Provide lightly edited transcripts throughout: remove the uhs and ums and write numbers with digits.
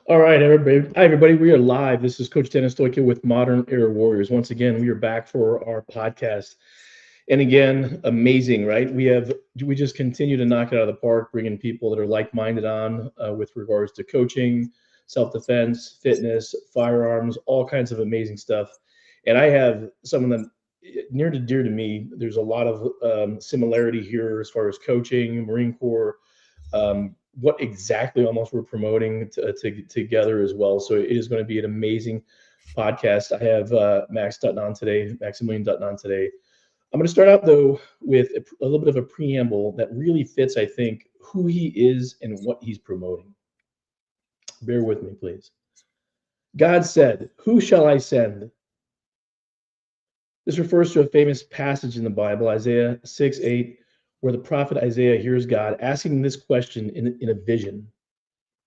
All right, everybody. Hi, everybody. We are live. This is Coach Dennis Stoica with Modern Era Warriors. Once again, we are back for our podcast. And again, amazing, right? We just continue to knock it out of the park, bringing people that are like-minded on with regards to coaching, self-defense, fitness, firearms, all kinds of amazing stuff. And I have some of them near to dear to me. There's a lot of similarity here as far as coaching, Marine Corps, what exactly almost we're promoting together as well. So it is going to be an amazing podcast. I have Maximillion Dutton on today. I'm going to start out though with a little bit of a preamble that really fits, I think, who he is and what he's promoting. Bear with me, please. God said, "Who shall I send?" This refers to a famous passage in the Bible, Isaiah 6:8, where the prophet Isaiah hears God asking this question in a vision.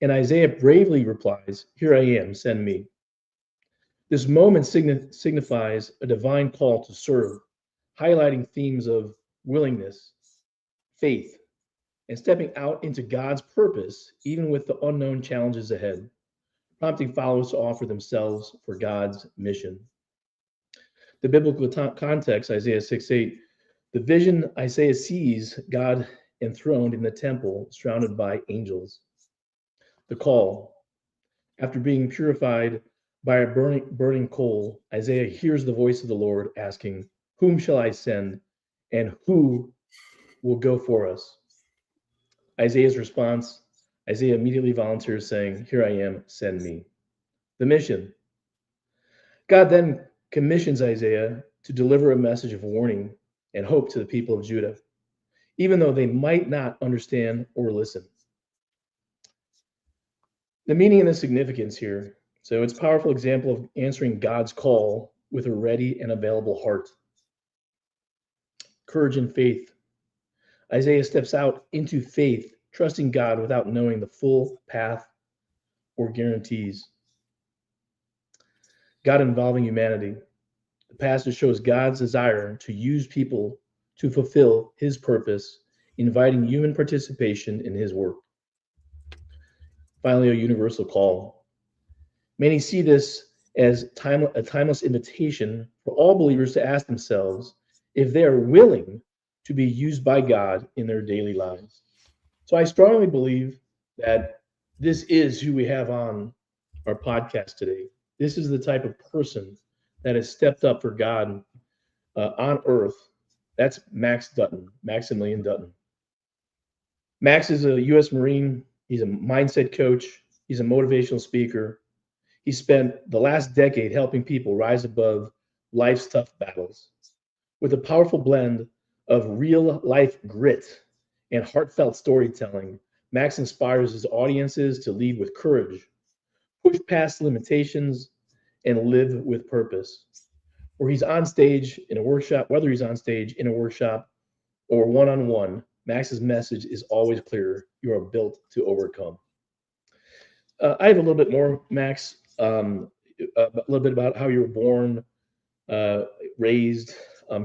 And Isaiah bravely replies, "Here I am, send me." This moment signifies a divine call to serve, highlighting themes of willingness, faith, and stepping out into God's purpose, even with the unknown challenges ahead, prompting followers to offer themselves for God's mission. The biblical context, Isaiah 6:8, the vision Isaiah sees God enthroned in the temple, surrounded by angels. The call, after being purified by a burning coal, Isaiah hears the voice of the Lord asking, "Whom shall I send, and who will go for us?" Isaiah's response, Isaiah immediately volunteers, saying, "Here I am, send me." The mission. God then commissions Isaiah to deliver a message of warning and hope to the people of Judah, even though they might not understand or listen. The meaning and the significance here. So it's a powerful example of answering God's call with a ready and available heart. Courage and faith. Isaiah steps out into faith, trusting God without knowing the full path or guarantees. God involving humanity. The passage shows God's desire to use people to fulfill his purpose, inviting human participation in his work. Finally, a universal call. Many see this as a timeless invitation for all believers to ask themselves if they are willing to be used by God in their daily lives. So I strongly believe that this is who we have on our podcast today. This is the type of person that has stepped up for God on earth. That's Maximillion Dutton. Max is a U.S. Marine. He's a mindset coach. He's a motivational speaker. He spent the last decade helping people rise above life's tough battles. With a powerful blend of real life grit and heartfelt storytelling, Max inspires his audiences to lead with courage, push past limitations, and live with purpose. Whether he's on stage in a workshop or one-on-one, Max's message is always clear. You are built to overcome. I have a little bit more, Max, a little bit about how you were born, raised,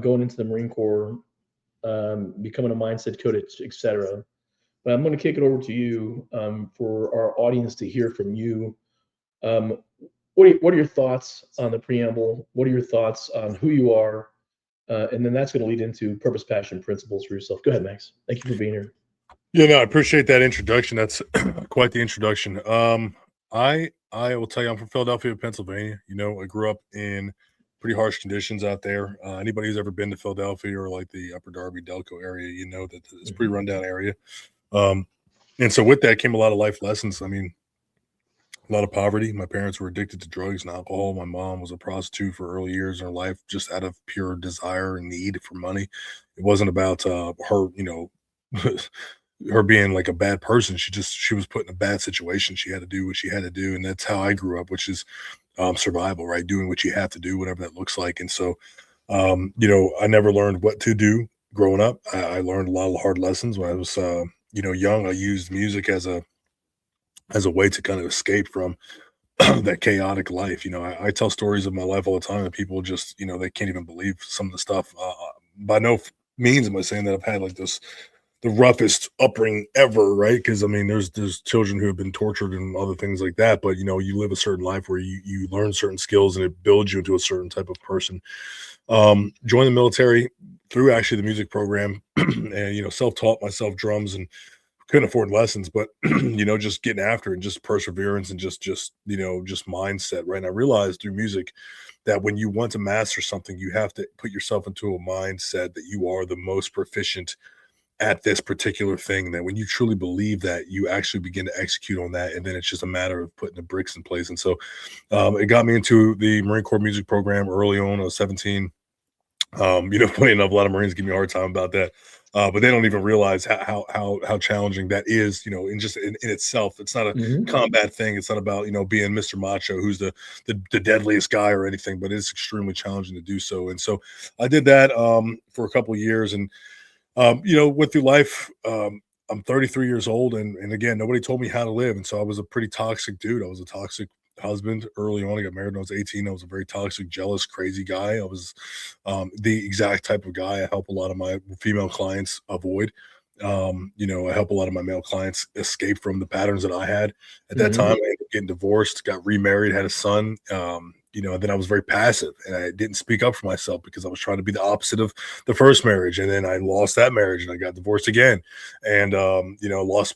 going into the Marine Corps, becoming a mindset coach, etc. But I'm going to kick it over to you for our audience to hear from you. What are your thoughts on the preamble? What are your thoughts on who you are? And then that's going to lead into purpose, passion, principles for yourself. Go ahead, Max. Thank you for being here. Yeah, no, I appreciate that introduction. That's quite the introduction. I will tell you, I'm from Philadelphia, Pennsylvania. I grew up in pretty harsh conditions out there. Anybody who's ever been to Philadelphia or like the Upper Darby, Delco area, that it's a pretty rundown area. And so with that came a lot of life lessons. I mean, a lot of poverty. My parents were addicted to drugs and alcohol. My mom was a prostitute for early years in her life, just out of pure desire and need for money. It wasn't about her, her being like a bad person. She was put in a bad situation. She had to do what she had to do, and that's how I grew up, which is survival, right? Doing what you have to do, whatever that looks like. And so, I never learned what to do growing up. I learned a lot of hard lessons when I was, young. I used music as a way to kind of escape from that chaotic life. I tell stories of my life all the time that people just, they can't even believe some of the stuff. By no means am I saying that I've had like this the roughest upbringing ever, right? Because I mean, there's children who have been tortured and other things like that, but you live a certain life where you learn certain skills and it builds you into a certain type of person. Joined the military through actually the music program, and self-taught myself drums and couldn't afford lessons, but just getting after it and just perseverance and just mindset, right? And I realized through music that when you want to master something, you have to put yourself into a mindset that you are the most proficient at this particular thing, that when you truly believe that, you actually begin to execute on that, and then it's just a matter of putting the bricks in place. And so it got me into the Marine Corps music program early on. I was 17. Funny enough, a lot of Marines give me a hard time about that. But they don't even realize how challenging that is, in itself. It's not a combat thing. It's not about, being Mr. Macho, who's the deadliest guy or anything, but it's extremely challenging to do so. And so I did that for a couple of years, and went through life. I'm 33 years old, and again, nobody told me how to live, and so I was a pretty toxic dude. I was a toxic husband early on. I got married when I was 18. I was a very toxic, jealous, crazy guy. I was the exact type of guy I help a lot of my female clients avoid. I help a lot of my male clients escape from the patterns that I had at that time. I ended up getting divorced, got remarried, had a son. And then I was very passive, and I didn't speak up for myself because I was trying to be the opposite of the first marriage. And then I lost that marriage, and I got divorced again, and lost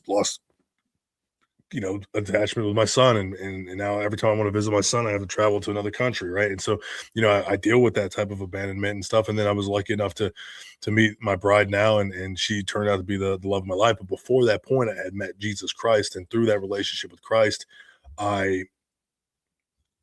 attachment with my son, and now every time I want to visit my son, I have to travel to another country, right? And so I deal with that type of abandonment and stuff. And then I was lucky enough to meet my bride now, and she turned out to be the love of my life. But before that point, I had met Jesus Christ, and through that relationship with Christ, I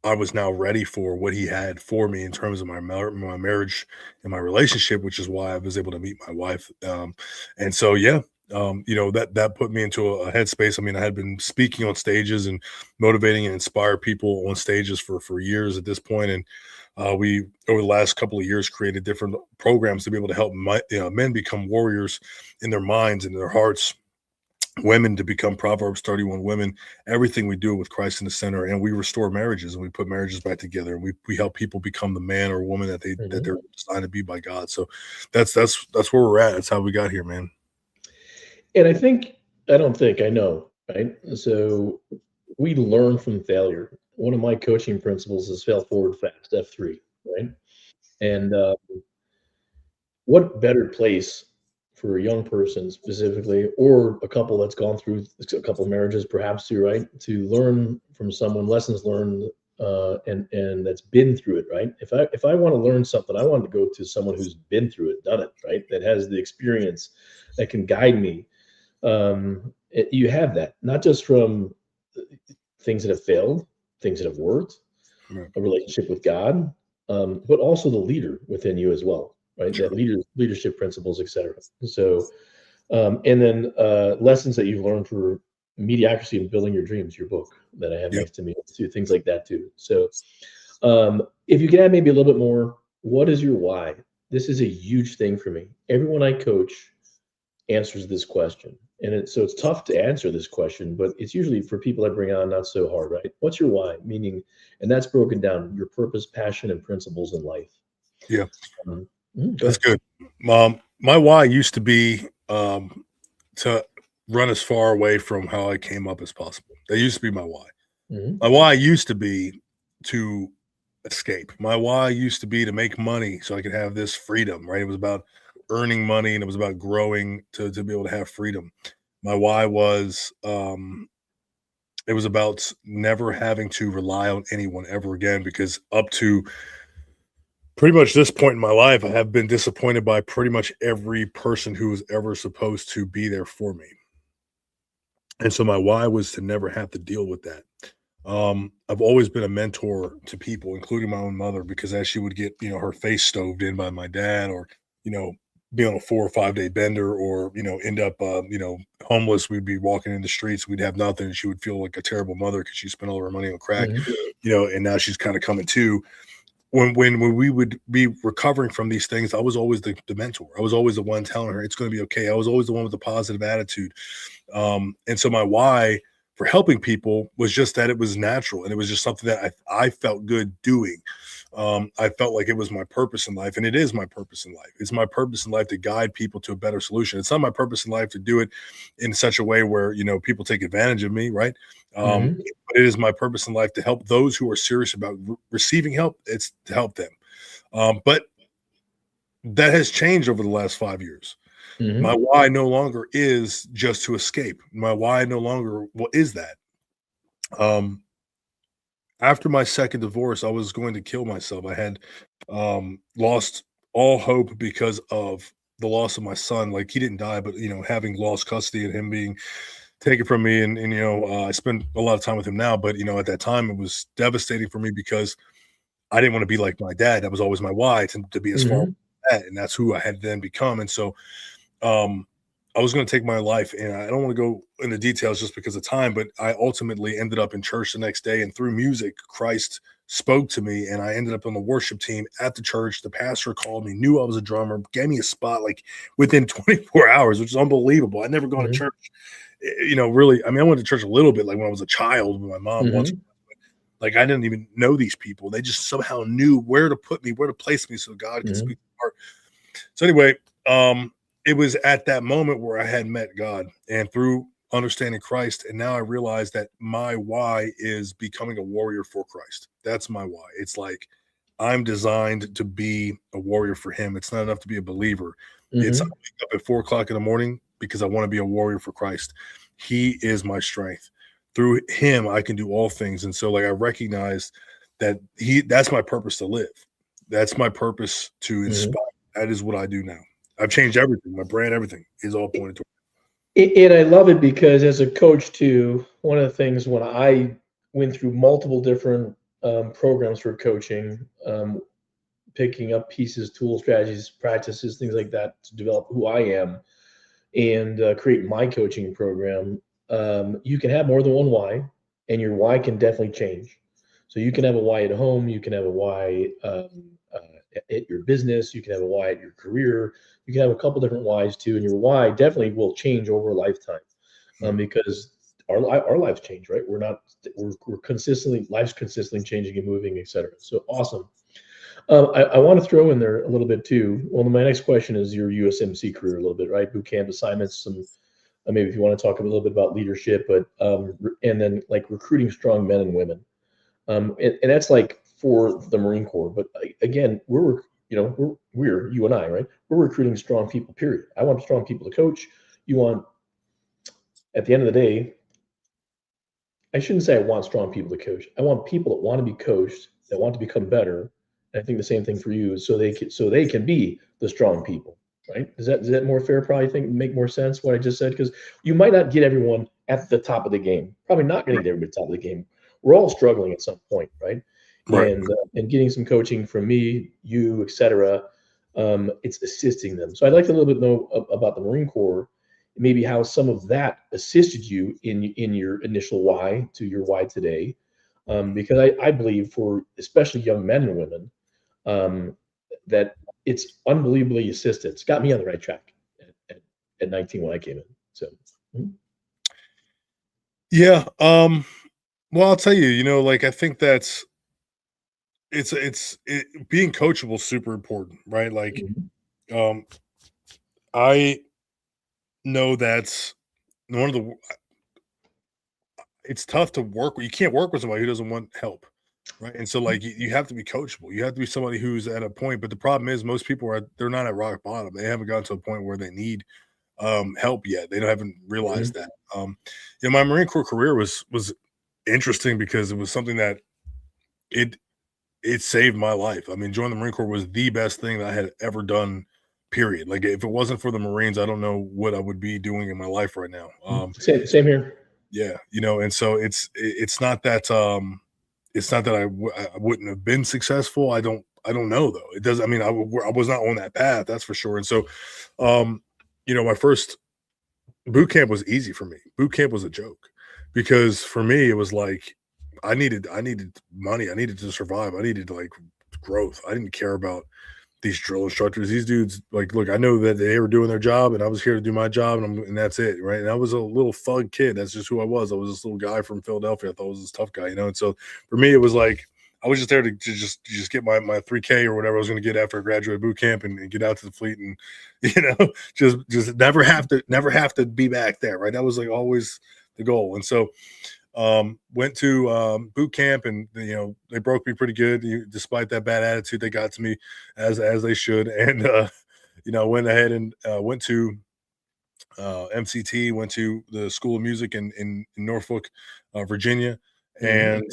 was now ready for what he had for me in terms of my marriage and my relationship, which is why I was able to meet my wife. And so, yeah, that put me into a headspace. I mean, I had been speaking on stages and motivating and inspire people on stages for years at this point. And we, over the last couple of years, created different programs to be able to help men become warriors in their minds and their hearts, women to become Proverbs 31 women. Everything we do with Christ in the center, and we restore marriages, and we put marriages back together, and we help people become the man or woman that they're designed to be by God. So that's where we're at. That's how we got here, man. And I know, right? So we learn from failure. One of my coaching principles is fail forward fast, F3, right? And what better place for a young person specifically, or a couple that's gone through a couple of marriages, perhaps too, right? To learn from someone, lessons learned, and that's been through it, right? If I want to learn something, I want to go to someone who's been through it, done it, right? That has the experience, that can guide me. You have that, not just from things that have failed, things that have worked, a relationship with God, but also the leader within you as well, right? Sure. That leadership principles, etc. So, and then lessons that you've learned for mediocrity and building your dreams, your book that I have next to me too, things like that too. So, if you can add maybe a little bit more, what is your why? This is a huge thing for me. Everyone I coach answers this question. And so it's tough to answer this question, but it's usually for people I bring on not so hard, right? What's your why? Meaning, and that's broken down, your purpose, passion, and principles in life. Yeah. That's good. My why used to be to run as far away from how I came up as possible. That used to be my why. My why used to be to escape. My why used to be to make money so I could have this freedom, right? It was about earning money, and it was about growing to be able to have freedom. My why was it was about never having to rely on anyone ever again, because up to pretty much this point in my life, I have been disappointed by pretty much every person who was ever supposed to be there for me. And so my why was to never have to deal with that. I've always been a mentor to people, including my own mother, because as she would get, her face stoved in by my dad, or, be on a 4 or 5 day bender, or, end up, homeless, we'd be walking in the streets, we'd have nothing. And she would feel like a terrible mother because she spent all her money on crack, and now she's kind of coming to. When we would be recovering from these things, I was always the mentor. I was always the one telling her it's going to be okay. I was always the one with the positive attitude. And so my why for helping people was just that it was natural, and it was just something that I felt good doing. I felt like it was my purpose in life, and it is my purpose in life. It's my purpose in life to guide people to a better solution. It's not my purpose in life to do it in such a way where, people take advantage of me, right? Mhm. But it is my purpose in life to help those who are serious about receiving help. It's to help them. But that has changed over the last 5 years. My Mhm. why no longer is just to escape. My why no longer what is that? Um, After my second divorce, I was going to kill myself. I had lost all hope because of the loss of my son. Like, he didn't die, but having lost custody and him being taken from me, and I spend a lot of time with him now. But at that time, it was devastating for me because I didn't want to be like my dad. That was always my why, to be as far Mhm. as that, and that's who I had then become. And so um, I was going to take my life, and I don't want to go into details just because of time, but I ultimately ended up in church the next day, and through music, Christ spoke to me, and I ended up on the worship team at the church. The pastor called me, knew I was a drummer, gave me a spot like within 24 hours, which is unbelievable. I'd never gone to Mhm. church, really. I mean, I went to church a little bit, like when I was a child with my mom once. Mhm. Like, I didn't even know these people. They just somehow knew where to put me, where to place me, so God could Mhm. speak to my heart. So anyway, it was at that moment where I had met God, and through understanding Christ, and now I realize that my why is becoming a warrior for Christ. That's my why. It's like I'm designed to be a warrior for Him. It's not enough to be a believer. It's I Mhm. wake up at 4 o'clock in the morning because I want to be a warrior for Christ. He is my strength. Through Him, I can do all things. And so, like, I recognize that that's my purpose to live. That's my purpose to Mhm. inspire. That is what I do now. I've changed everything. My brand, everything is all pointed to. And I love it because as a coach too, one of the things when I went through multiple different programs for coaching, picking up pieces, tools, strategies, practices, things like that to develop who I am and create my coaching program. You can have more than one why, and your why can definitely change. So you can have a why at home, you can have a why at your business, you can have a why at your career, you can have a couple different whys too, and your why definitely will change over a lifetime Mhm. because our lives change, right? We're consistently life's consistently changing and moving, et cetera. So awesome. I want to throw in there a little bit too. Well, my next question is your USMC career a little bit, right? Boot camp assignments, some maybe if you want to talk a little bit about leadership, but and then like recruiting strong men and women, and that's like for the Marine Corps. But again, we're you and I, right? We're recruiting strong people. Period. I want strong people to coach. You want at the end of the day, I shouldn't say I want strong people to coach. I want people that want to be coached, that want to become better. And I think the same thing for you, so they can be the strong people, right? Is that more fair? Probably think make more sense what I just said because you might not get everyone at the top of the game. Probably not going to get everybody at the top of the game. We're all struggling at some point, right? Right. And getting some coaching from me, you, etc. It's assisting them. So I'd like to a little bit know about the Marine Corps maybe how some of that assisted you in your initial why to your why today. Because I believe for especially young men and women that it's unbelievably assisted. It's got me on the right track at 19 when I came in. So mhm. Yeah. Well, I'll tell you, like, I think that's being coachable is super important, right? Like, Mhm. um, I know that's one of the it's tough to work with. You can't work with somebody who doesn't want help, right? And so, like, you have to be coachable. You have to be somebody who's at a point. But the problem is, most people they're not at rock bottom. They haven't gotten to a point where they need help yet. Haven't realized Mhm. that. My Marine Corps career was interesting because it was something that it it saved my life. I mean, joining the Marine Corps was the best thing that I had ever done. Period. Like, if it wasn't for the Marines, I don't know what I would be doing in my life right now. Same here. Yeah, and so it's not that I wouldn't have been successful. I don't know though. It does. I mean, I was not on that path. That's for sure. And so, um, my first boot camp was easy for me. Boot camp was a joke because for me it was like I needed money. I needed to survive. I needed like growth. I didn't care about these drill instructors, these dudes, like, look, I know that they were doing their job, and I was here to do my job, and that's it, right? And I was a little thug kid. That's just who I was. I was this little guy from Philadelphia. I thought I was this tough guy, And so for me, it was like I was just there to just get my 3K or whatever I was going to get after I graduated boot camp and get out to the fleet and just never have to be back there, right? That was like always the goal. And so went to boot camp, and they broke me pretty good, despite that bad attitude they got to me, as they should. And went ahead and went to MCT, went to the School of Music in Norfolk, Virginia, Mhm. and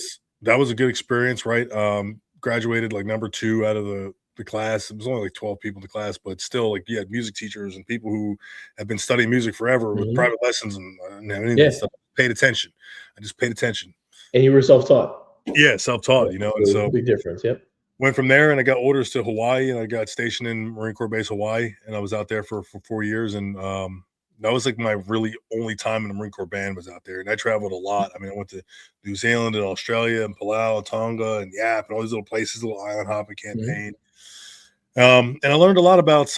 that was a good experience, right? Graduated like number 2 out of the class. It was only like 12 people in the class, but still, like, you had music teachers and people who have been studying music forever with Mhm. private lessons and any of that Yeah, stuff. Paid attention. I just paid attention. and you were self-taught. Yeah, self-taught, and So so big difference. Yep. went from there, and I got orders to Hawaii, and I got stationed in Marine Corps Base Hawaii, and I was out there for 4 years, and that was like my really only time in the Marine Corps band was out there, and I traveled a lot. I mean, I went to New Zealand and Australia and Palau, Tonga, and Yap, and all these little places, little island hopping Mhm. campaign. And I learned a lot about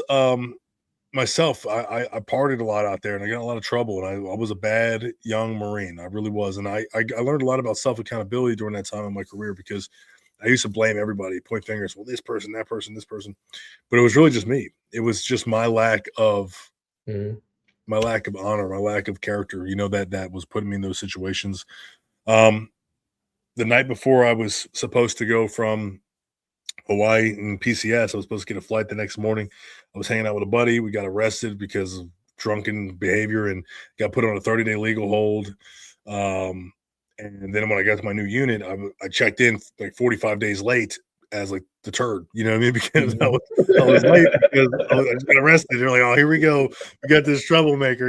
myself. I partied a lot out there, and I got in a lot of trouble, and I was a bad young Marine. I really was, and I learned a lot about self accountability during that time in my career because I used to blame everybody, point fingers. Well, this person, that person, this person, but it was really just me. It was just Mhm. my lack of honor, my lack of character. That was putting me in those situations. Um, the night before I was supposed to go from Hawaii and PCS, I was supposed to get a flight the next morning. I was hanging out with a buddy. We got arrested because of drunken behavior and got put on a 30-day legal hold. Um, and then when I got to my new unit, I checked in like 45 days late as like the turd, you know what I mean? Because I Mhm. was, I was late because I just got arrested. They're like, oh, here we go. We got this troublemaker.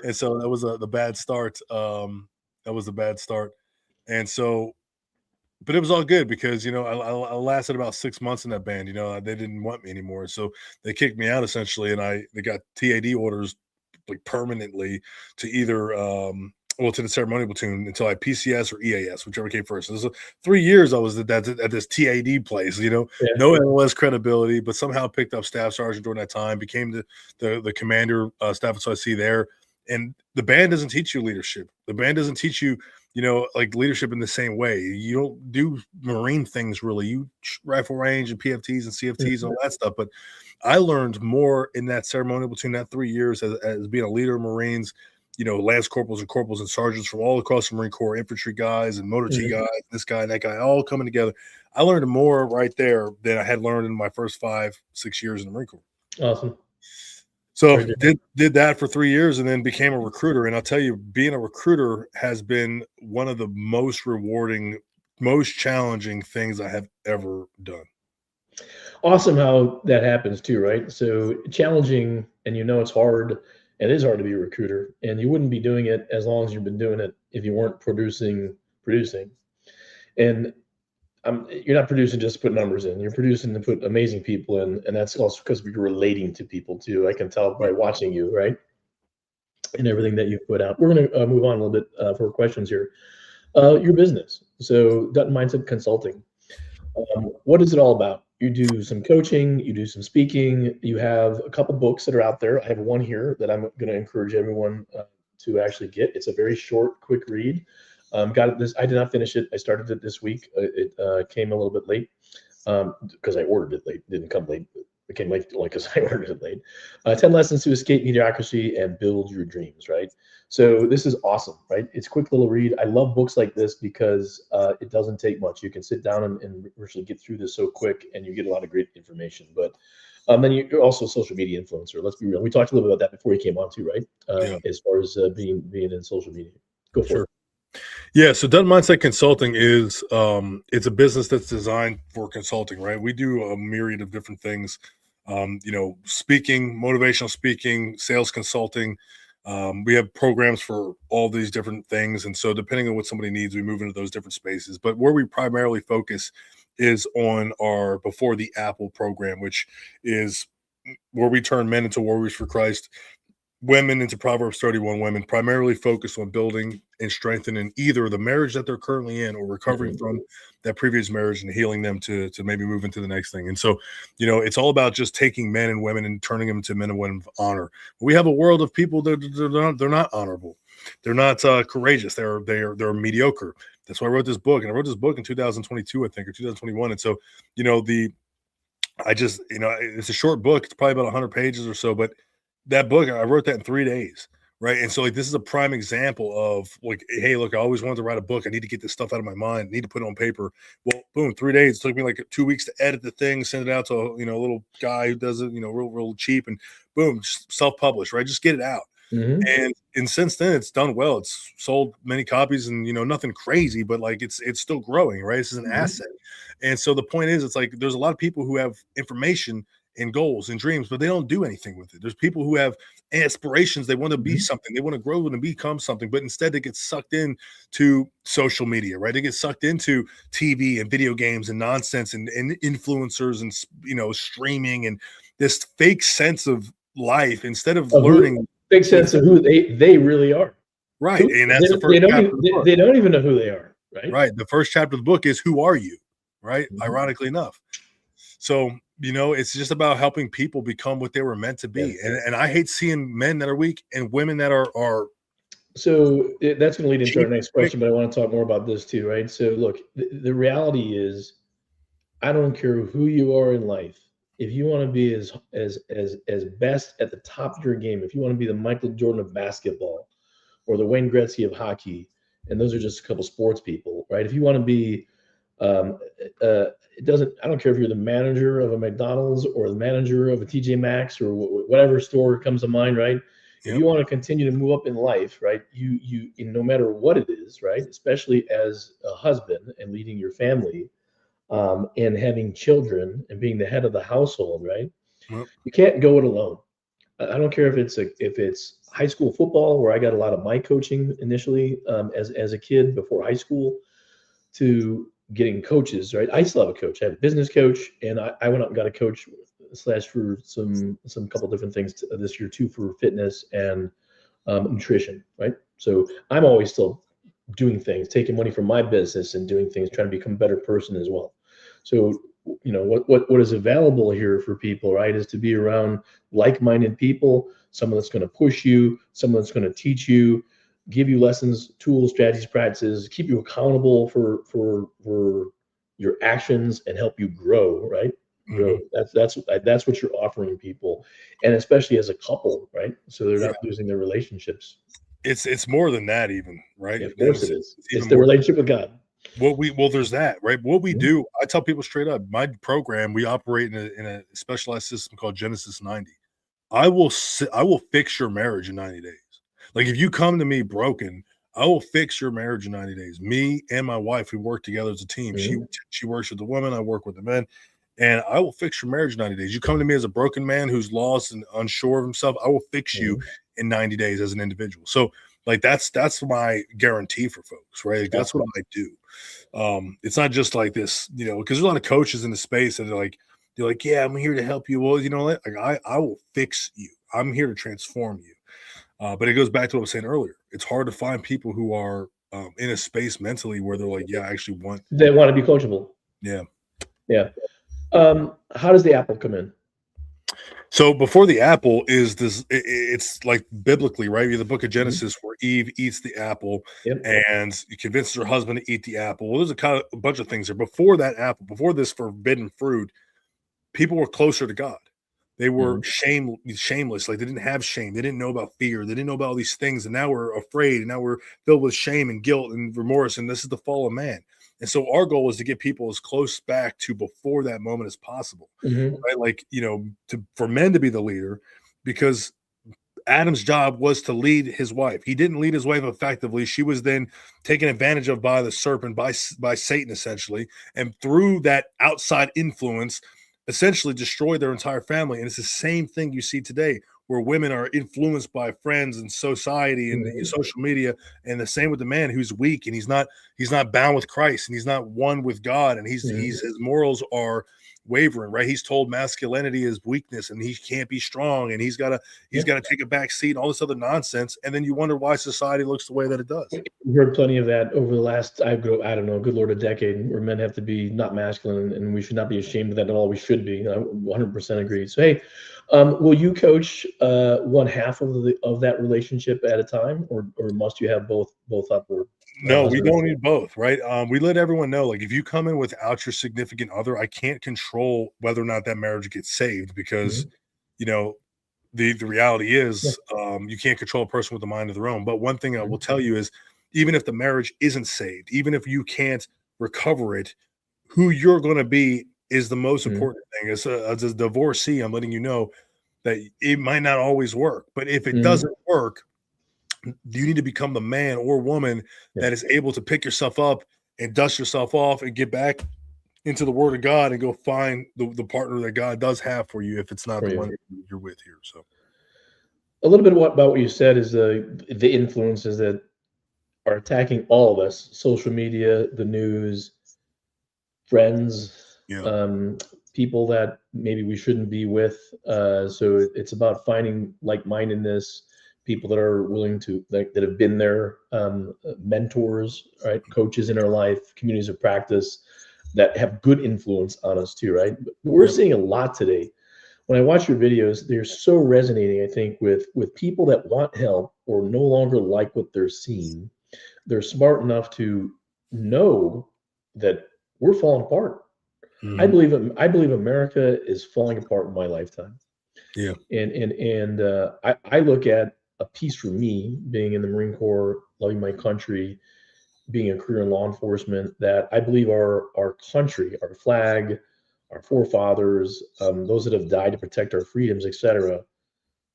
And so that was the bad start. That was the bad start. And so but it was all good because I lasted about 6 months in that band. They didn't want me anymore, so they kicked me out essentially, and they got TAD orders like permanently to either to the ceremonial platoon until I PCS or EAS, whichever came first. So 3 years I was at this TAD place, Yeah. no NLS credibility, but somehow picked up staff sergeant during that time, became the commander, staff SIC there. And the band doesn't teach you leadership. The band doesn't teach you like leadership in the same way. You don't do Marine things really. You rifle range and PFTs and CFTs and all that stuff. But I learned more in that ceremonial between that 3 years as being a leader of Marines, lance corporals and corporals and sergeants from all across the Marine Corps, infantry guys and motor T Mhm. guys, this guy and that guy, all coming together. I learned more right there than I had learned in my first 5-6 years in the Marine Corps. Awesome. So Very different. did that for 3 years and then became a recruiter. And I'll tell you, being a recruiter has been one of the most rewarding, most challenging things I have ever done. Awesome how that happens too, right? So challenging, and it's hard. It is hard to be a recruiter, and you wouldn't be doing it as long as you've been doing it if you weren't producing. And you're not producing just to put numbers in. You're producing to put amazing people in, and that's also because you're relating to people too. I can tell by watching you, right, and everything that you put out. We're going to move on a little bit for questions here. Your business, so Dutton Mindset Consulting. What is it all about? You do some coaching, you do some speaking, you have a couple books that are out there. I have one here that I'm going to encourage everyone to actually get. It's a very short, quick read. Got it this. I did not finish it. I started it this week. It came a little bit late because I ordered it late. It didn't come late. It came late like because I ordered it late. 10 lessons to escape mediocrity and build your dreams. Right. So this is awesome, right? It's a quick little read. I love books like this because it doesn't take much. You can sit down and virtually get through this so quick, and you get a lot of great information. But then you're also a social media influencer. Let's be real. We talked a little bit about that before you came on too, right? Yeah, As far as being in social media. Go for sure. it. Yeah, so Dutton Mindset Consulting is it's a business that's designed for consulting, right? We do a myriad of different things. Speaking, motivational speaking, sales consulting. We have programs for all these different things. And so depending on what somebody needs, we move into those different spaces. But where we primarily focus is on our Before the Apple program, which is where we turn men into warriors for Christ. women into Proverbs 31 women, primarily focused on building and strengthening either the marriage that they're currently in or recovering from that previous marriage and healing them to maybe move into the next thing. And so, it's all about just taking men and women and turning them into men and women of honor. We have a world of people that they're not honorable. They're not courageous. They're mediocre. That's why I wrote this book. And I wrote this book in 2022, I think, or 2021. And so, it's a short book. It's probably about 100 pages or so, but that book, I wrote that in 3 days. Right. And so this is a prime example of hey, look, I always wanted to write a book. I need to get this stuff out of my mind. I need to put it on paper. Well, boom, 3 days. It took me 2 weeks to edit the thing, send it out to a little guy who does it, real cheap, and boom, self-published, right? Just get it out. And since then it's done well. It's sold many copies and, nothing crazy, but it's still growing, right? This is an asset. And so the point is, it's there's a lot of people who have information and goals and dreams, but they don't do anything with it. There's people who have aspirations. They want to be something. They want to grow and become something, but instead they get sucked into social media, right? They get sucked into TV and video games and nonsense and influencers and, streaming and this fake sense of life instead of learning. Big sense of who they really are. Right. And that's the first chapter of the book. They don't even know who they are. Right. Right. The first chapter of the book is who are you? Right. Ironically enough. So, it's just about helping people become what they were meant to be. Yeah. And I hate seeing men that are weak and women that are. So that's going to lead into our next question, but I want to talk more about this too. Right. So look, the reality is, I don't care who you are in life. If you want to be as best at the top of your game, if you want to be the Michael Jordan of basketball or the Wayne Gretzky of hockey, and those are just a couple sports people, right? If you want to be, I don't care if you're the manager of a McDonald's or the manager of a TJ Maxx or whatever store comes to mind, right? If you want to continue to move up in life, right? You no matter what it is, right? Especially as a husband and leading your family, and having children and being the head of the household, right? Yep. You can't go it alone. I don't care if it's high school football, where I got a lot of my coaching initially as a kid before high school, to getting coaches, right? I still have a coach. I have a business coach, and I went out and got a coach / for some couple different things this year too, for fitness and nutrition, right? So I'm always still doing things, taking money from my business and doing things, trying to become a better person as well. So, what is available here for people, right, is to be around like-minded people, someone that's going to push you, someone that's going to teach you, give you lessons, tools, strategies, practices, keep you accountable for your actions and help you grow, right? Grow. That's what you're offering people, and especially as a couple, right? So they're not losing their relationships. It's more than that, even, right? Yeah, of course it is. It's the relationship with God. There's that, right? What we do, I tell people straight up, my program, we operate in a specialized system called Genesis 90. I will fix your marriage in 90 days. If you come to me broken, I will fix your marriage in 90 days. Me and my wife, we work together as a team. She works with the women, I work with the men, and I will fix your marriage in 90 days. You come to me as a broken man who's lost and unsure of himself, I will fix you in 90 days as an individual. So that's my guarantee for folks, right? That's what I do. It's not just like this, because there's a lot of coaches in the space that they're like, yeah, I'm here to help you. Well, I will fix you. I'm here to transform you. But it goes back to what I was saying earlier. It's hard to find people who are in a space mentally where they're like, yeah, I actually want. They want to be coachable. Yeah. Yeah. How does the apple come in? So before the apple is this, it's like biblically, right? The book of Genesis where Eve eats the apple and convinces her husband to eat the apple. Well, there's a bunch of things there. Before that apple, before this forbidden fruit, people were closer to God. They were shameless. They didn't have shame. They didn't know about fear. They didn't know about all these things. And now we're afraid. And now we're filled with shame and guilt and remorse. And this is the fall of man. And so our goal is to get people as close back to before that moment as possible, right? For men to be the leader, because Adam's job was to lead his wife. He didn't lead his wife effectively. She was then taken advantage of by the serpent, by Satan, essentially. And through that outside influence, essentially destroyed their entire family. And it's the same thing you see today, where women are influenced by friends and society and social media, and the same with the man who's weak and he's not bound with Christ and he's not one with God, and his morals are wavering, right? He's told masculinity is weakness and he can't be strong and he's got to take a back seat and all this other nonsense. And then you wonder why society looks the way that it does. We've heard plenty of that over the last, I don't know, good Lord, a decade, where men have to be not masculine, and we should not be ashamed of that at all. We should be. I 100% agree. So, hey, will you coach one half of that relationship at a time, or must you have both up? Or no, we don't need both, right? We let everyone know, like, if you come in without your significant other, I can't control whether or not that marriage gets saved because, you know, the reality is you can't control a person with a mind of their own. But one thing I will tell you is, even if the marriage isn't saved, even if you can't recover it, who you're going to be is the most important thing. As a divorcee, I'm letting you know that it might not always work, but if it doesn't work, you need to become the man or woman that is able to pick yourself up and dust yourself off and get back into the word of God and go find the partner that God does have for you if it's not the one you're with here. So a little bit about what you said is the influences that are attacking all of us: social media, the news, friends, people that maybe we shouldn't be with. So it's about finding like-mindedness, people that are willing to, that have been there, mentors, right? Coaches in our life, communities of practice that have good influence on us too, right? But we're seeing a lot today. When I watch your videos, they're so resonating, I think, with people that want help or no longer like what they're seeing. They're smart enough to know that we're falling apart. I believe America is falling apart in my lifetime. Yeah. And I look at a piece for me being in the Marine Corps, loving my country, being a career in law enforcement, that I believe our country, our flag, our forefathers, those that have died to protect our freedoms, etc.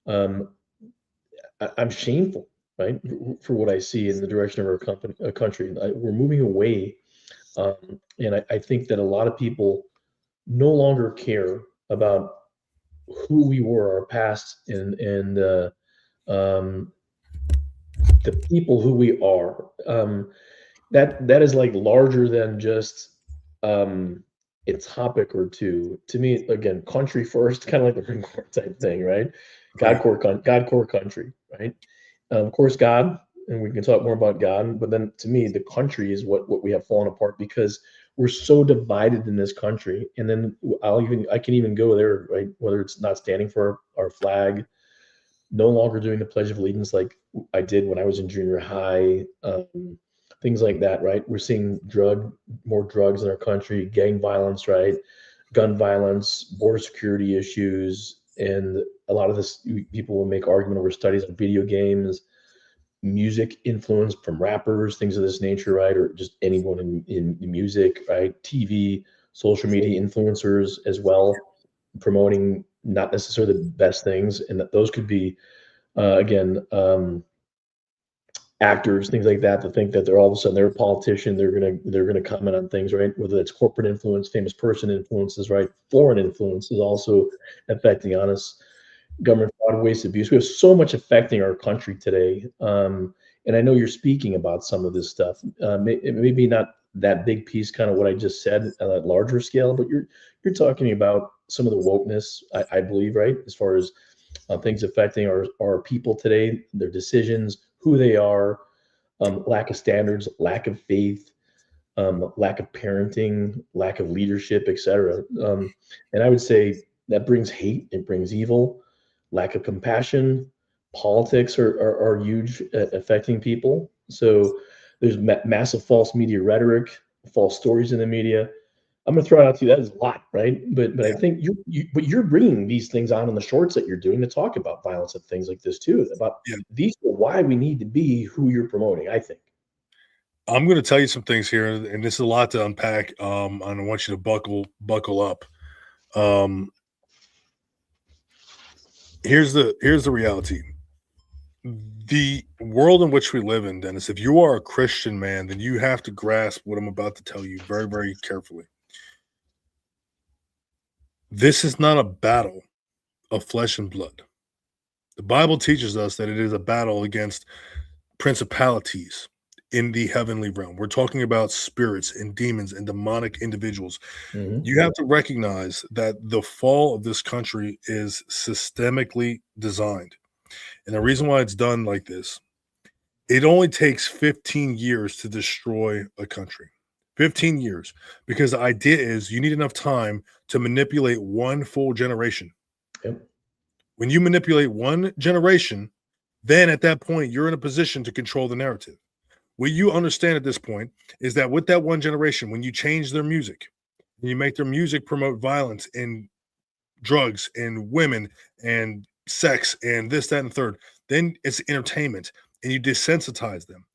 I'm shameful, right, for what I see in the direction of our country. We're moving away, and I think that a lot of people no longer care about who we were, our past, and um, the people who we are. That is like larger than just a topic or two. To me, again, country first, kind of like the Marine Corps type thing, right? God core country, right? Of course, God, and we can talk more about God, but then to me, the country is what we have fallen apart because we're so divided in this country. And then I can even go there, right? Whether it's not standing for our flag, no longer doing the Pledge of Allegiance like I did when I was in junior high, things like that, right? We're seeing more drugs in our country, gang violence, right? Gun violence, border security issues, and a lot of this, people will make argument over studies on video games, music influence from rappers, things of this nature, right? Or just anyone in music, right? TV, social media influencers as well, promoting not necessarily the best things, and that those could be again, actors, things like that, to think that they're all of a sudden they're a politician, they're gonna comment on things, right? Whether it's corporate influence, famous person influences, right? Foreign influence is also affecting on us. Government fraud, waste, abuse. We have so much affecting our country today, and I know you're speaking about some of this stuff. Maybe not that big piece, kind of what I just said on a larger scale, but you're talking about some of the wokeness, I believe, right? As far as things affecting our people today, their decisions, who they are, lack of standards, lack of faith, lack of parenting, lack of leadership, etc. And I would say that brings hate, it brings evil, lack of compassion. Politics are huge at affecting people. So there's massive false media rhetoric, false stories in the media. I'm going to throw it out to you. That is a lot, right? But I think you're bringing these things on in the shorts that you're doing to talk about violence and things like this too. About these are why we need to be who you're promoting, I think. I'm going to tell you some things here, and this is a lot to unpack. And I want you to buckle up. Here's the reality. The world in which we live in, Dennis, if you are a Christian man, then you have to grasp what I'm about to tell you very, very carefully. This is not a battle of flesh and blood. The Bible teaches us that it is a battle against principalities in the heavenly realm. We're talking about spirits and demons and demonic individuals. Hmm. You have to recognize that the fall of this country is systemically designed. And the reason why it's done like this, it only takes 15 years to destroy a country. 15 years. Because the idea is you need enough time to manipulate one full generation. Yep. When you manipulate one generation, then at that point, you're in a position to control the narrative. What you understand at this point is that with that one generation, when you change their music, and you make their music promote violence and drugs and women and sex and this, that, and third, then it's entertainment and you desensitize them.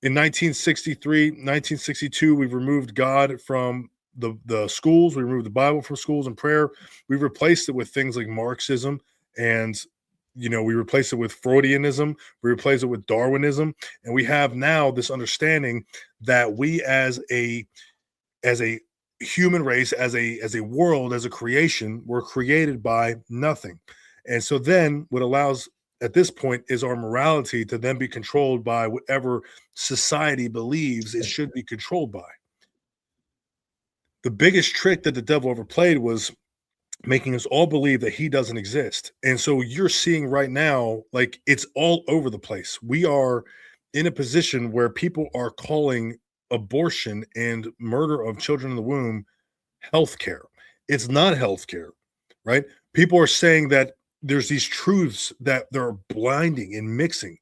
In 1963, 1962, we've removed God from the schools. We removed the Bible from schools and prayer. We replaced it with things like Marxism and we replaced it with Freudianism. We replaced it with Darwinism, and we have now this understanding that we as a human race, as a world, as a creation, were created by nothing. And so then what allows at this point is our morality to then be controlled by whatever society believes it should be controlled by. The biggest trick that the devil ever played was making us all believe that he doesn't exist. And so you're seeing right now, like, it's all over the place. We are in a position where people are calling abortion and murder of children in the womb healthcare. It's not healthcare, right? People are saying that there's these truths that they're blinding and mixing.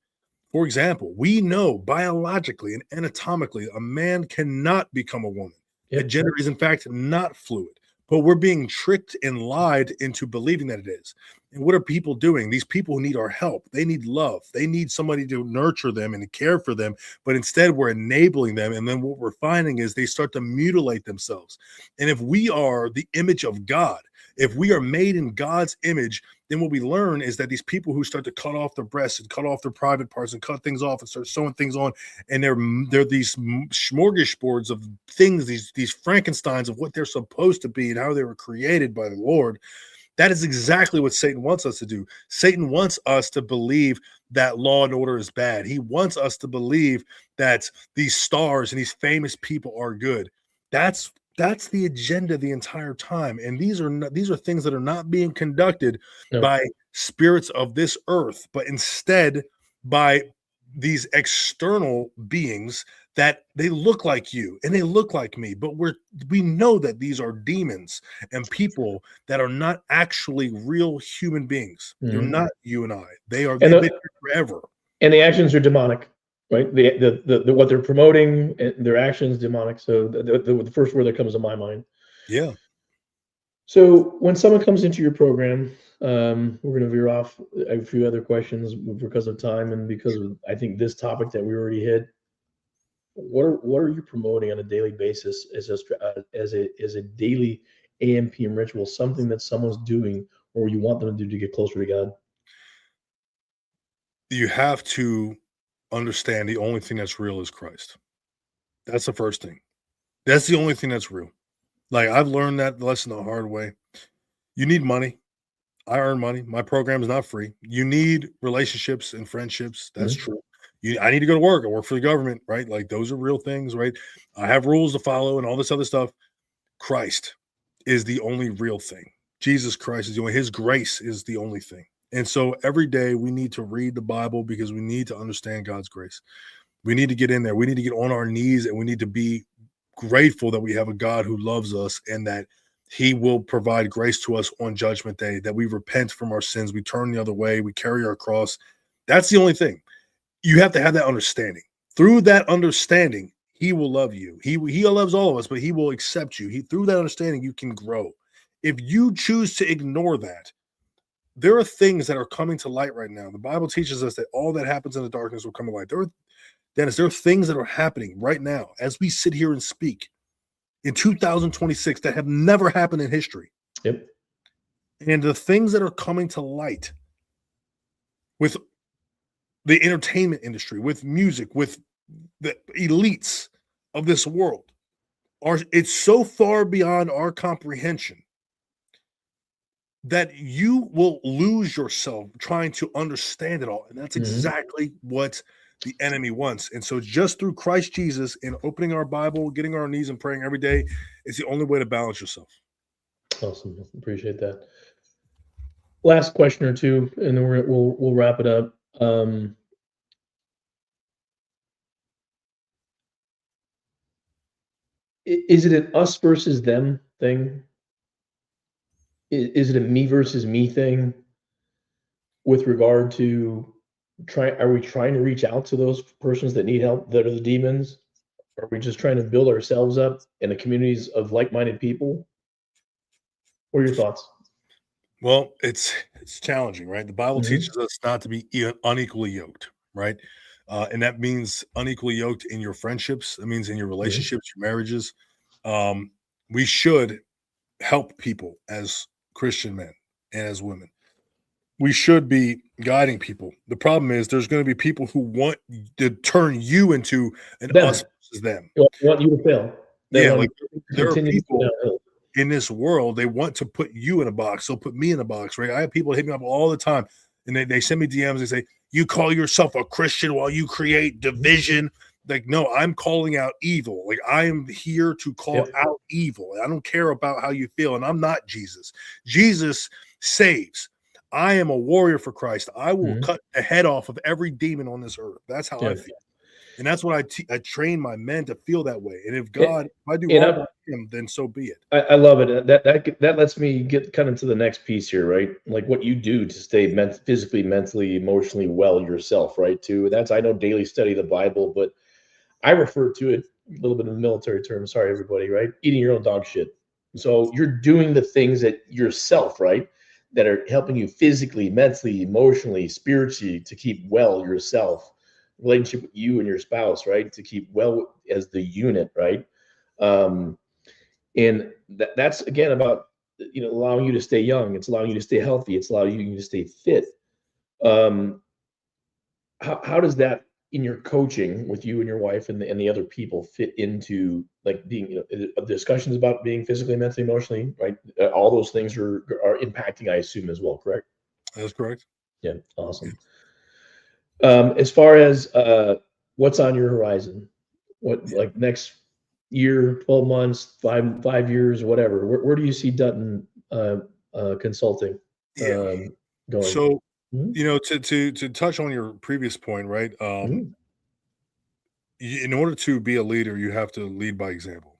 For example, we know biologically and anatomically a man cannot become a woman. Yep. A gender is in fact not fluid. But we're being tricked and lied into believing that it is. And what are people doing? These people who need our help, they need love. They need somebody to nurture them and care for them. But instead, we're enabling them. And then what we're finding is they start to mutilate themselves. And if we are the image of God, if we are made in God's image, then what we learn is that these people who start to cut off their breasts and cut off their private parts and cut things off and start sewing things on, and they're these smorgasbords of things, these Frankensteins of what they're supposed to be and how they were created by the Lord. That is exactly what Satan wants us to do. Satan wants us to believe that law and order is bad. He wants us to believe that these stars and these famous people are good. That's the agenda the entire time. And these are things that are not being conducted by spirits of this earth, but instead by these external beings that they look like you and they look like me, but we know that these are demons and people that are not actually real human beings. Mm-hmm. They're not you and I. They've been here forever. And the actions are demonic. Right, the what they're promoting, their actions demonic. So the first word that comes to my mind. Yeah. So when someone comes into your program, we're going to veer off a few other questions because of time and because of, I think, this topic that we already hit. What are you promoting on a daily basis as a daily AM PM ritual? Something that someone's doing or you want them to do to get closer to God. You have to understand the only thing that's real is Christ. That's the first thing. That's the only thing that's real. Like, I've learned that lesson the hard way. You need money. I earn money. My program is not free. You need relationships and friendships. That's true. I need to go to work. I work for the government, right? Like, those are real things, right? I have rules to follow and all this other stuff. Christ is the only real thing. Jesus Christ is the only, his grace is the only thing. And so every day we need to read the Bible because we need to understand God's grace. We need to get in there. We need to get on our knees and we need to be grateful that we have a God who loves us and that he will provide grace to us on Judgment Day, that we repent from our sins, we turn the other way, we carry our cross. That's the only thing. You have to have that understanding. Through that understanding, he will love you. He loves all of us, but he will accept you. Through that understanding, you can grow. If you choose to ignore that, there are things that are coming to light right now. The Bible teaches us that all that happens in the darkness will come to light. Dennis, there are things that are happening right now as we sit here and speak in 2026 that have never happened in history. Yep. And the things that are coming to light with the entertainment industry, with music, with the elites of this world, it's so far beyond our comprehension that you will lose yourself trying to understand it all. And that's exactly what the enemy wants. And so just through Christ Jesus and opening our Bible, getting on our knees and praying every day is the only way to balance yourself. Awesome. Appreciate that. Last question or two, and then we'll wrap it up. Is it an us versus them thing? Is it a me versus me thing with regard to are we trying to reach out to those persons that need help, that are the demons? Are we just trying to build ourselves up in the communities of like-minded people? What are your thoughts? Well, it's challenging, right? The Bible Mhm. teaches us not to be unequally yoked, right? And that means unequally yoked in your friendships. That means in your Yeah. relationships, your marriages. We should help people as Christian men and as women. We should be guiding people. The problem is there's going to be people who want to turn you into an Them. us versus them. They want you to fail. They Yeah, want like to there are continue to go people downhill. in this world, they want to put you in a box. They'll put me in a box, right? I have people hit me up all the time and they send me DMs. They say, you call yourself a Christian while you create division. Like, no, I'm calling out evil. Like, I am here to call Yep. out evil. I don't care about how you feel. And I'm not Jesus. Jesus saves. I am a warrior for Christ. I will Mhm. cut the head off of every demon on this earth. That's how I Yeah. feel. And that's what I train my men to feel that way. And if I do And wrong by him, then so be it. I love it. That lets me get kind of to the next piece here, right? Like what you do to stay physically, mentally, emotionally well yourself, right? Too. That's I know daily study of the Bible, but I refer to it a little bit in the military terms. Sorry, everybody, right? Eating your own dog shit. So you're doing the things that yourself, right, that are helping you physically, mentally, emotionally, spiritually to keep well yourself. Relationship with you and your spouse, right, to keep well as the unit, right? Um, and that's again about allowing you to stay young. It's allowing you to stay healthy. It's allowing you to stay fit. Um, how does that in your coaching with you and your wife and the other people fit into like being discussions about being physically, mentally, emotionally, right? All those things are impacting, I assume, as well. Correct? That's correct. Yeah, awesome. As far as what's on your horizon, what like next year, 12 months, 5 years, whatever. Where do you see Dutton consulting Yeah. going? So, Mhm, to touch on your previous point, right? mhm. In order to be a leader, you have to lead by example,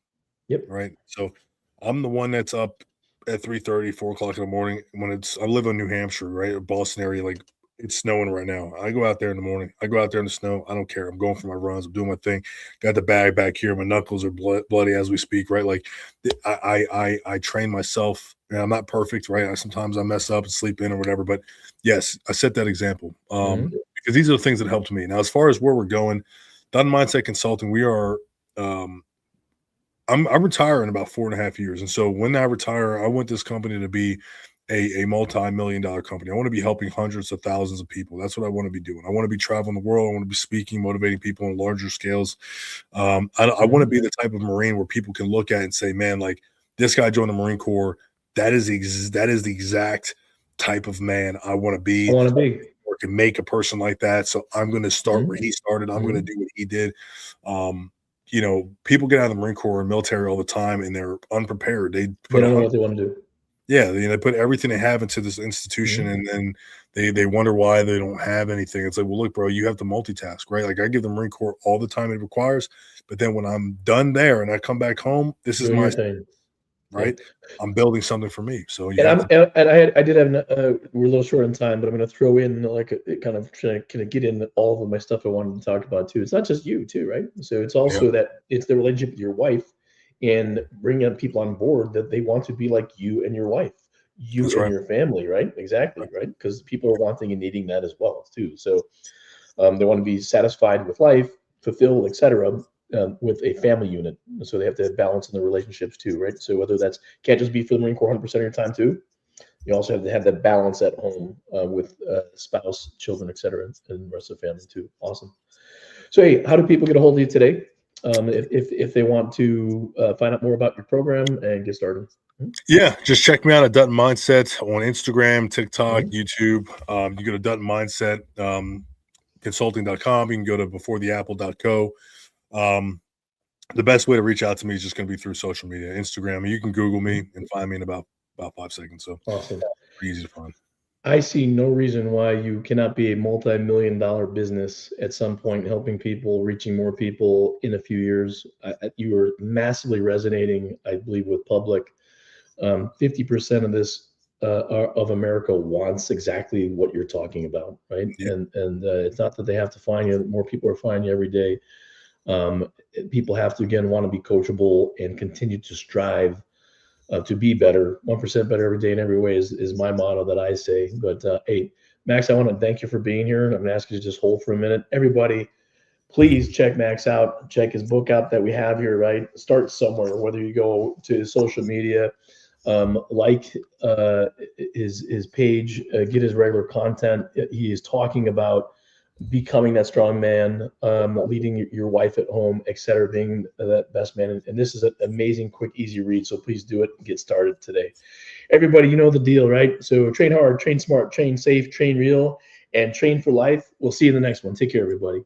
Yep. right? So, I'm the one that's up at 3:30, 4 o'clock in the morning when I live in New Hampshire, right? Or Boston area, like it's snowing right now. I go out there in the morning. I go out there in the snow. I don't care. I'm going for my runs. I'm doing my thing. Got the bag back here. My knuckles are bloody as we speak, right? Like I train myself. And I'm not perfect, right? Sometimes I mess up and sleep in or whatever. But yes, I set that example Mhm. because these are the things that helped me. Now, as far as where we're going, Done Mindset Consulting, we are I'm retiring in about 4.5 years. And so when I retire, I want this company to be a multi-million dollar company. I want to be helping hundreds of thousands of people. That's what I want to be doing. I want to be traveling the world. I want to be speaking, motivating people on larger scales. I want to Mhm. be the type of Marine where people can look at and say, man, like this guy joined the Marine Corps. That is the exact type of man I want to I be want to be. or can make a person like that. So I'm going to start where Mhm, he started. I'm going to mhm. do what he did. Um, people get out of the Marine Corps and military all the time and they're unprepared. They They put don't know what they want to do. yeah, they put everything they have into this institution Mhm. and then they wonder why they don't have anything. It's like, well, look, bro, you have to multitask, right? Like I give the Marine Corps all the time it requires, but then when I'm done there and I come back home, this is Doing my your thing. Yeah. right. I'm building something for me. So you And have I'm to and I did have we're a little short on time, but I'm gonna throw in like kind of trying to kind of get in all of my stuff I wanted to talk about too. It's not just you too, right? So it's yeah, also that it's the relationship with your wife and bringing people on board that they want to be like you and your wife, you that's and right. your family, right? Exactly, right? Because people are wanting and needing that as well too. So they want to be satisfied with life, fulfilled, etc. With a family unit, so they have to have balance in the relationships too, right? So whether that's can't just be for the Marine Corps 100% of your time too. You also have to have that balance at home with spouse, children, etc., and the rest of the family too. Awesome. So hey, how do people get a hold of you today? If they want to find out more about your program and get started. Yeah, just check me out at Dutton Mindset on Instagram, TikTok, Mhm. YouTube. You go to Dutton Mindset. consulting.com. You can go to beforetheapple.co. The best way to reach out to me is just going to be through social media, Instagram. You can Google me and find me in about 5 seconds. So awesome. Pretty easy to find. I see no reason why you cannot be a multi-million-dollar business at some point, helping people, reaching more people in a few years. You are massively resonating, I believe, with public. 50% of this of America wants exactly what you're talking about, right? Yeah. And it's not that they have to find you. More people are finding you every day. People have to, again, want to be coachable and continue to strive to be better. 1% better every day in every way is my motto that I say. But hey, Max, I want to thank you for being here. I'm going to ask you to just hold for a minute. Everybody, please check Max out. Check his book out that we have here, right? Start somewhere, whether you go to social media, like his page, get his regular content. He is talking about becoming that strong man, leading your wife at home, et cetera, being that best man. And this is an amazing, quick, easy read. So please do it and get started today. Everybody, you know the deal, right? So train hard, train smart, train safe, train real, and train for life. We'll see you in the next one. Take care, everybody.